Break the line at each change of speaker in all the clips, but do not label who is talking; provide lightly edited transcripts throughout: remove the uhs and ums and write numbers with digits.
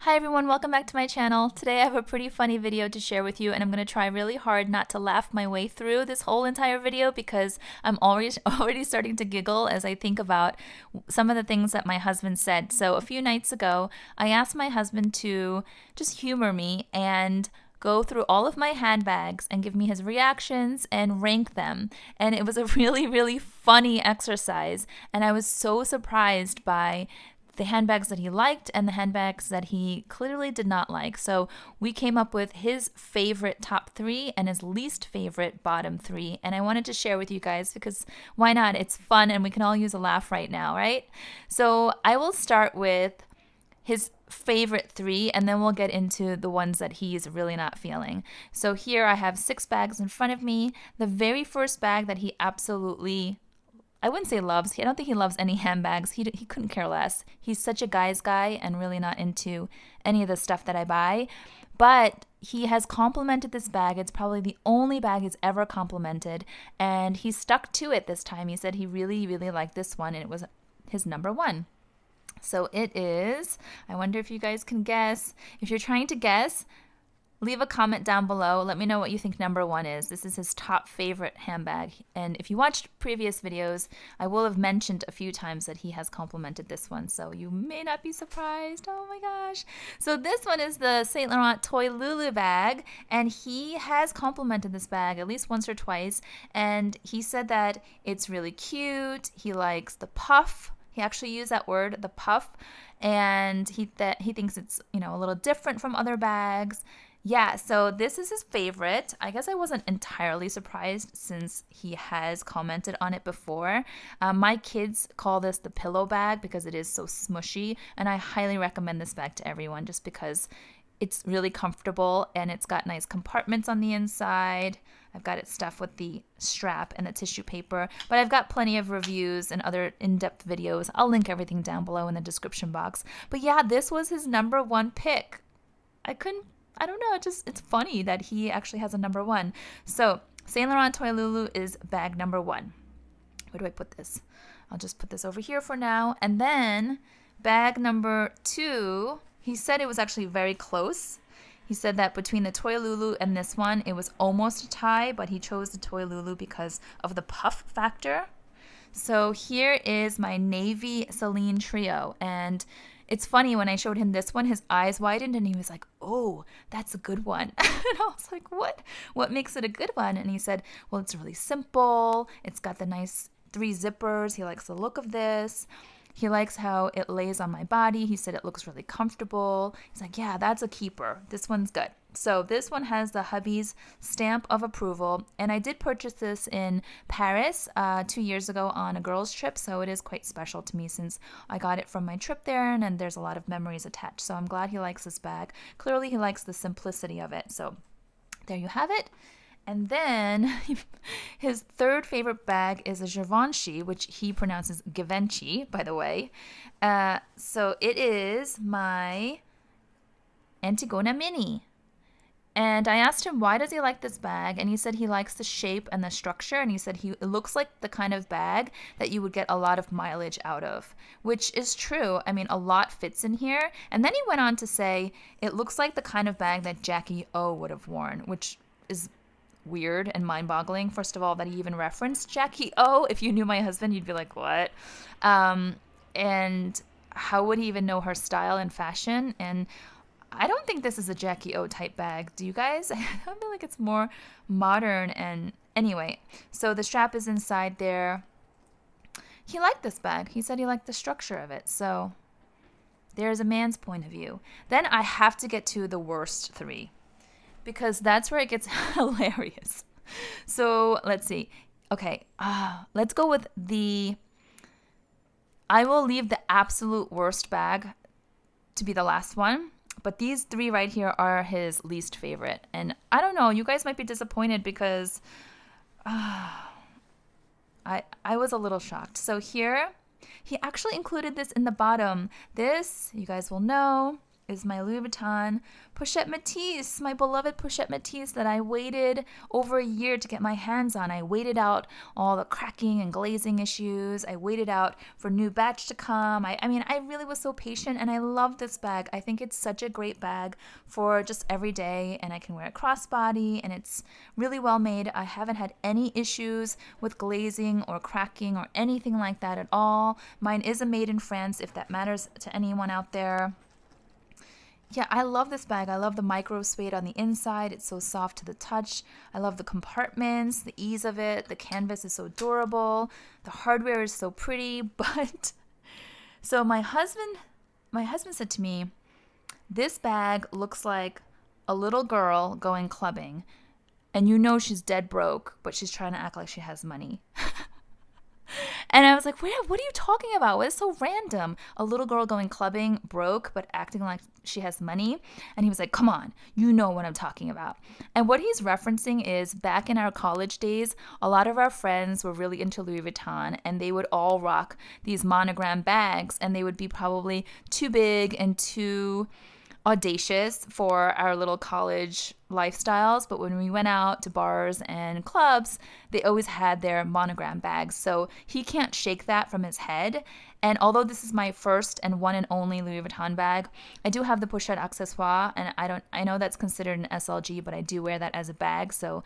Hi everyone, welcome back to my channel. Today I have a pretty funny video to share with you and I'm going to try really hard not to laugh my way through this whole entire video because I'm already starting to giggle as I think about some of the things that my husband said. So a few nights ago, I asked my husband to just humor me and go through all of my handbags and give me his reactions and rank them. And it was a really funny exercise and I was so surprised by the handbags that he liked and the handbags that he clearly did not like. So we came up with his favorite top three and his least favorite bottom three. And I wanted to share with you guys because why not? It's fun and we can all use a laugh right now, right? So I will start with his favorite three and then we'll get into the ones that he's really not feeling. So here I have 6 bags in front of me. The very first bag that he absolutely, I wouldn't say loves. I don't think he loves any handbags. He couldn't care less. He's such a guy's guy and really not into any of the stuff that I buy. But he has complimented this bag. It's probably the only bag he's ever complimented. And he stuck to it this time. He said he really liked this one and it was his number one. So it is, I wonder if you guys can guess. If you're trying to guess, leave a comment down below. Let me know what you think number one is. This is his top favorite handbag. And if you watched previous videos, I will have mentioned a few times that he has complimented this one. So you may not be surprised. Oh my gosh. So this one is the Saint Laurent Toy Lulu bag. And he has complimented this bag at least once or twice. And he said that it's really cute. He likes the puff. He actually used that word, the puff. And he thinks it's, a little different from other bags. Yeah, so this is his favorite. I guess I wasn't entirely surprised since he has commented on it before. My kids call this the pillow bag because it is so smushy, and I highly recommend this bag to everyone just because it's really comfortable and it's got nice compartments on the inside. I've got it stuffed with the strap and the tissue paper, but I've got plenty of reviews and other in-depth videos. I'll link everything down below in the description box. But yeah, this was his number one pick. I don't know, it's funny that he actually has a number one. So Saint Laurent Toy Lulu is bag number one. Where do I put this? I'll just put this over here for now. And then bag number two, he said it was actually very close. He said that between the Toy Lulu and this one, it was almost a tie, but he chose the Toy Lulu because of the puff factor. So here is my navy Selene trio. And it's funny, when I showed him this one, his eyes widened and he was like, oh, that's a good one. And I was like, what? What makes it a good one? And he said, well, it's really simple. It's got the nice 3 zippers. He likes the look of this. He likes how it lays on my body. He said it looks really comfortable. He's like, yeah, that's a keeper. This one's good. So this one has the hubby's stamp of approval. And I did purchase this in Paris 2 years ago on a girls' trip. So it is quite special to me since I got it from my trip there and there's a lot of memories attached. So I'm glad he likes this bag. Clearly he likes the simplicity of it. So there you have it. And then his third favorite bag is a Givenchy, which he pronounces Givenchy, by the way. So it is my Antigona Mini. And I asked him, why does he like this bag? And he said he likes the shape and the structure. And he said it looks like the kind of bag that you would get a lot of mileage out of, which is true. I mean, a lot fits in here. And then he went on to say, it looks like the kind of bag that Jackie O would have worn, which is weird and mind-boggling. First of all, that he even referenced Jackie O. If you knew my husband, you'd be like, what? And how would he even know her style and fashion? And I don't think this is a Jackie O type bag. Do you guys? I feel like it's more modern. And anyway, so the strap is inside there. He liked this bag. He said he liked the structure of it. So there's a man's point of view. Then I have to get to the worst three, because that's where it gets hilarious. So let's see. Okay, let's go with I will leave the absolute worst bag to be the last one. But these 3 right here are his least favorite. And I don't know, you guys might be disappointed because I was a little shocked. So here, he actually included this in the bottom. This, you guys will know, is my Louis Vuitton Pochette Métis, my beloved Pochette Métis that I waited over a year to get my hands on. I waited out all the cracking and glazing issues. I waited out for new batch to come. I mean, I really was so patient, and I love this bag. I think it's such a great bag for just every day, and I can wear it crossbody, and it's really well made. I haven't had any issues with glazing or cracking or anything like that at all. Mine is a made in France, if that matters to anyone out there. Yeah, I love this bag. I love the micro suede on the inside. It's so soft to the touch. I love the compartments, the ease of it. The canvas is so durable. The hardware is so pretty. But so my husband said to me, this bag looks like a little girl going clubbing, and you know she's dead broke, but she's trying to act like she has money. And I was like, what are you talking about? It's so random. A little girl going clubbing, broke, but acting like she has money. And he was like, come on, you know what I'm talking about. And what he's referencing is back in our college days, a lot of our friends were really into Louis Vuitton, and they would all rock these monogram bags, and they would be probably too big and too audacious for our little college lifestyles, but when we went out to bars and clubs, they always had their monogram bags. So he can't shake that from his head. And although this is my first and one and only Louis Vuitton bag, I do have the pochette accessoire, and I know that's considered an SLG, but I do wear that as a bag. So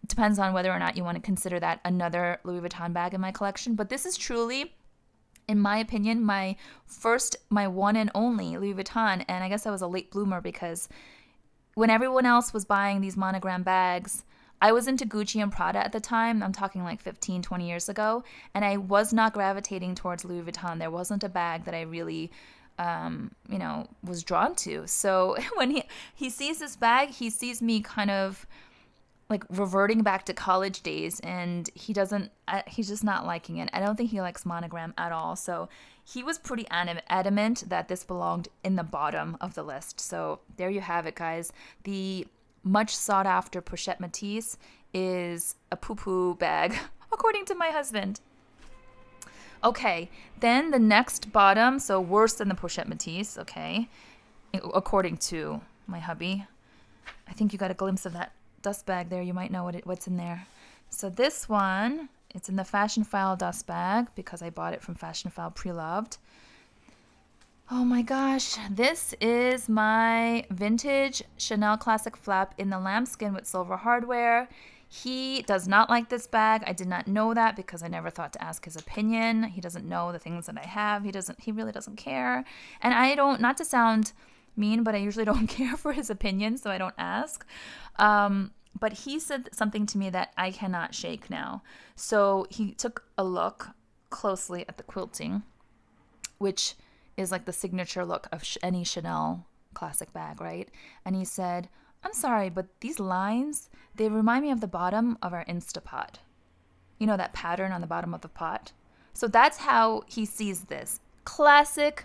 it depends on whether or not you want to consider that another Louis Vuitton bag in my collection. But this is truly, in my opinion, my one and only Louis Vuitton. And I guess I was a late bloomer because when everyone else was buying these monogram bags, I was into Gucci and Prada at the time. I'm talking like 15, 20 years ago. And I was not gravitating towards Louis Vuitton. There wasn't a bag that I really, was drawn to. So when he sees this bag, he sees me kind of like reverting back to college days, and he's just not liking it. I don't think he likes monogram at all. So he was pretty adamant that this belonged in the bottom of the list. So there you have it, guys. The much sought after Pochette Métis is a poo-poo bag, according to my husband. Okay, then the next bottom, so worse than the Pochette Métis, okay, according to my hubby. I think you got a glimpse of that dust bag there. You might know what's in there. So this one, it's in the Fashion File dust bag because I bought it from Fashion File Pre-Loved. Oh my gosh, this is my vintage Chanel classic flap in the lambskin with silver hardware. He does not like this bag. I did not know that because I never thought to ask his opinion. He doesn't know the things that I have. He really doesn't care. And I don't, not to sound mean, but I usually don't care for his opinion, so I don't ask. But he said something to me that I cannot shake now. So he took a look closely at the quilting, which is like the signature look of any Chanel classic bag, right? And he said, I'm sorry, but these lines, they remind me of the bottom of our Instapot. You know, that pattern on the bottom of the pot? So that's how he sees this. Classic,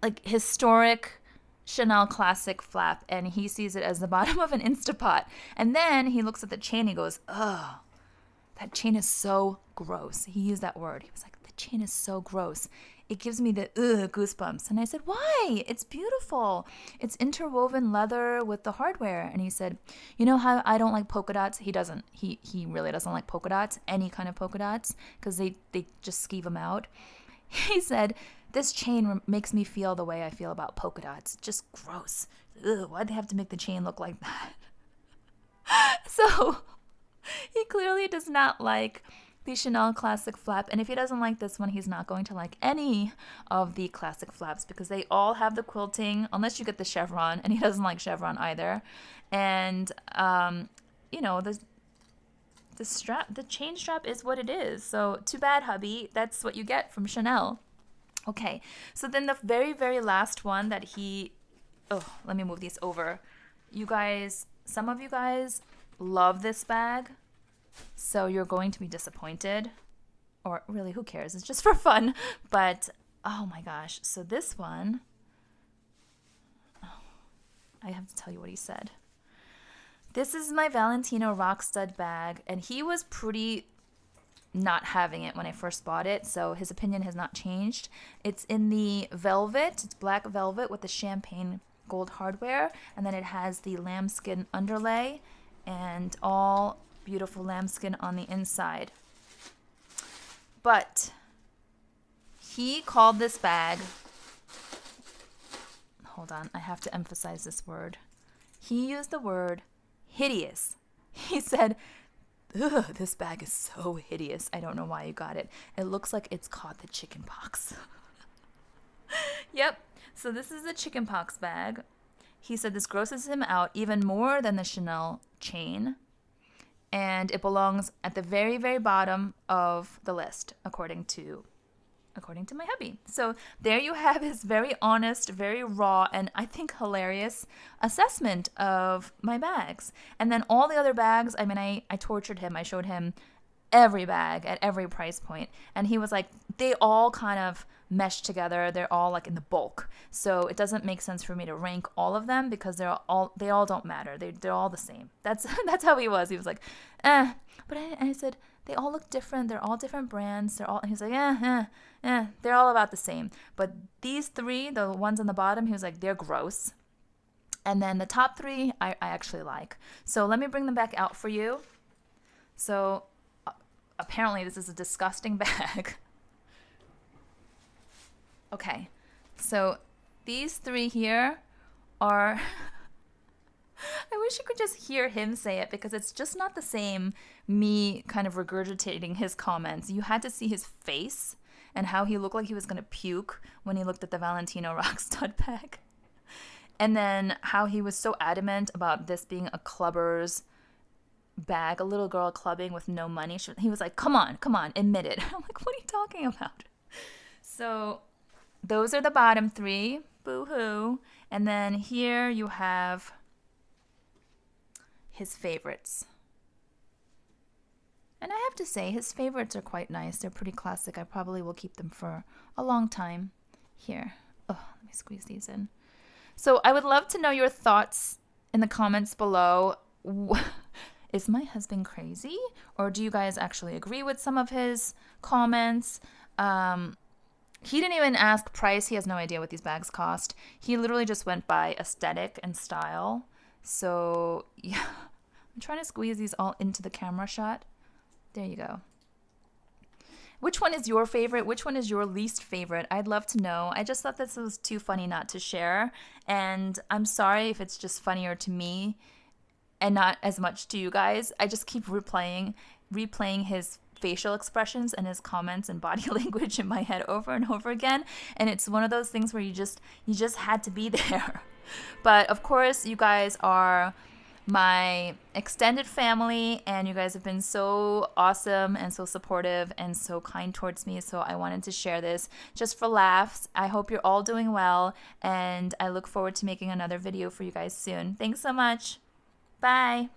like historic Chanel classic flap, and he sees it as the bottom of an Instapot. And then he looks at the chain, he goes, oh, that chain is so gross. He used that word. He was like, the chain is so gross. It gives me the goosebumps. And I said, why? It's beautiful. It's interwoven leather with the hardware. And he said, you know how I don't like polka dots? He doesn't. He really doesn't like polka dots, any kind of polka dots, because they just skeeve him out. He said, this chain makes me feel the way I feel about polka dots. Just gross. Ugh, why'd they have to make the chain look like that? So he clearly does not like the Chanel classic flap. And if he doesn't like this one, he's not going to like any of the classic flaps because they all have the quilting, unless you get the chevron, and he doesn't like chevron either. And, the chain strap is what it is. So too bad, hubby. That's what you get from Chanel. Okay, so then the very, very last one that let me move these over. You guys, some of you guys love this bag, so you're going to be disappointed. Or really, who cares? It's just for fun. But, oh my gosh. So this one, I have to tell you what he said. This is my Valentino rock stud bag, and he was pretty not having it when I first bought it, so his opinion has not changed. It's in the velvet. It's black velvet with the champagne gold hardware, and then it has the lambskin underlay and all beautiful lambskin on the inside. But he called this bag, hold on, I have to emphasize this word. He used the word hideous. He said, "Ugh, this bag is so hideous. I don't know why you got it. It looks like it's caught the chicken pox." Yep, so this is the chicken pox bag. He said this grosses him out even more than the Chanel chain. And it belongs at the very, very bottom of the list, according to my hubby. So there you have his very honest, very raw, and I think hilarious assessment of my bags. And then all the other bags, I mean, I tortured him. I showed him every bag at every price point. And he was like, they all kind of mesh together. They're all like in the bulk. So it doesn't make sense for me to rank all of them because they all don't matter. They're all the same. That's how he was. He was like, eh. But I said, they all look different. They're all different brands. And he's like, they're all about the same. But these three, the ones on the bottom, he was like, they're gross. And then the top three, I actually like. So let me bring them back out for you. So apparently this is a disgusting bag. Okay, so these three here are, I wish you could just hear him say it because it's just not the same, me kind of regurgitating his comments. You had to see his face and how he looked like he was going to puke when he looked at the Valentino rock stud bag. And then how he was so adamant about this being a clubber's bag, a little girl clubbing with no money. He was like, come on, admit it. I'm like, what are you talking about? So those are the bottom three, boo-hoo. And then here you have his favorites. And I have to say, his favorites are quite nice. They're pretty classic. I probably will keep them for a long time. Here. Oh, let me squeeze these in. So I would love to know your thoughts in the comments below. Is my husband crazy? Or do you guys actually agree with some of his comments? He didn't even ask price. He has no idea what these bags cost. He literally just went by aesthetic and style. So yeah, I'm trying to squeeze these all into the camera shot. There you go. Which one is your favorite? Which one is your least favorite? I'd love to know. I just thought this was too funny not to share. And I'm sorry if it's just funnier to me and not as much to you guys. I just keep replaying his facial expressions and his comments and body language in my head over and over again. And it's one of those things where you just had to be there. But of course, you guys are my extended family and you guys have been so awesome and so supportive and so kind towards me. So I wanted to share this just for laughs. I hope you're all doing well and I look forward to making another video for you guys soon. Thanks so much. Bye.